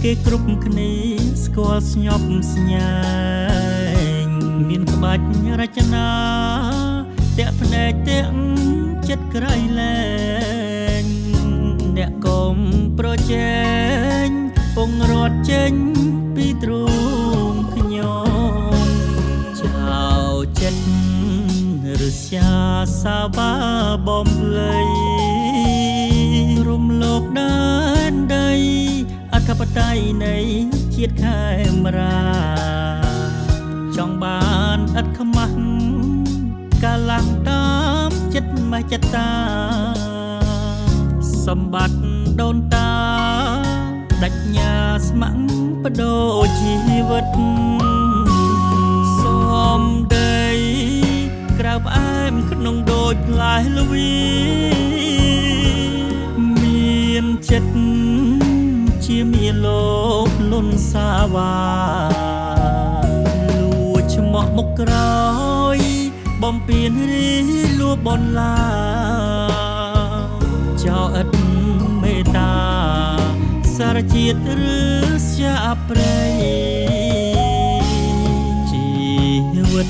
គេគ្រប់គ្នាស្គាល់ស្ញប់ស្ញែងមានក្បាច់រចនាតាក់ភ្នែកតាក់ចិត្តក្រៃលែងអ្នកកុំប្រជែងពងរត់ចេញពីទ្រូងខ្ញុំចៅចិត្តរស្យាសាបាបំភ្លៃរំលោភដែនដីអធិបតេយ្យនៃជាតិខេមរាចង់បានឥតខ្មាស់កាលាំងតាមចិត្តមហិច្ឆតាសម្បត្តិដូនតាដេចញាស្ម័គ្របដូរជីវិតសំដីក្រៅផ្អែមក្នុងដូចផ្លែល្វីមានចិត្តជាមានលោកលន់សាវ៉ាលួចឆ្មក់មុខក្រោយបំពេញរីលួបនឡាចោឥតមេត្តាសារជាតិឬស្យាប្រៃជីវិត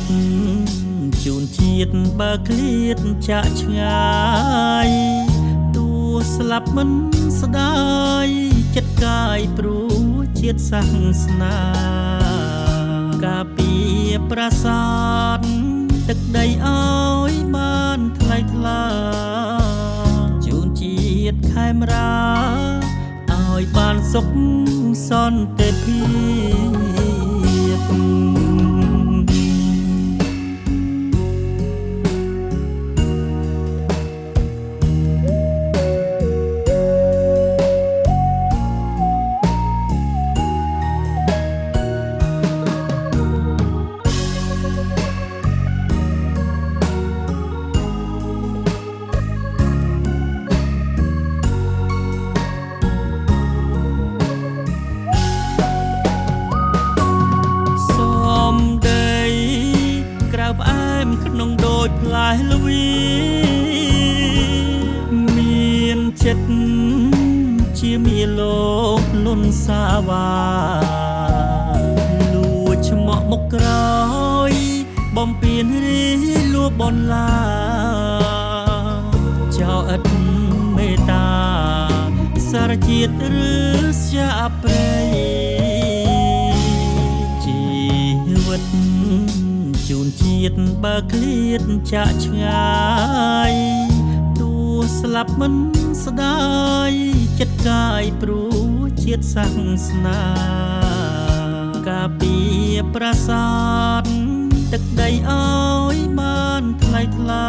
ជូនជាតិបើឃ្លាតចាក់ឆ្ងាយទួស្លាប់មិនស្ដាយចិត្តកាយព្រោះជាតិសាសនាការពារប្រាសាទទឹកដីឲ្យបានថ្លៃថ្លាជូនជាតិខេមរាឲ្យបានសុខសន្តិភាពក្នុងដូចផ្លែល្វីមានចិត្តជាមានលោកលន់សាវ៉ាលួចឆ្មក់មុខក្រោយបំពេញរីលួបនឡាចោឥតមេត្តាសារជាតិឬស្យាប្រៃជីវិតជូនជាតិបើឃ្លាតចាក់ឆ្ងាយទួស្លាប់មិនស្ដាយចិត្តកាយព្រោះជាតិសាសនាការពារប្រាសាទទឹកដីឲ្យបានថ្លៃថ្លា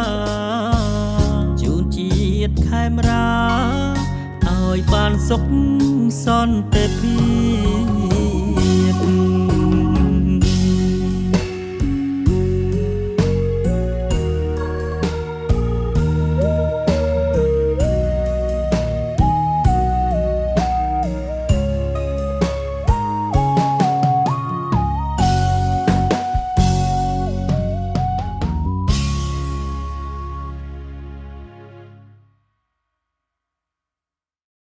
ជូនជាតិខេមរាឲ្យបានសុខសន្តិភាព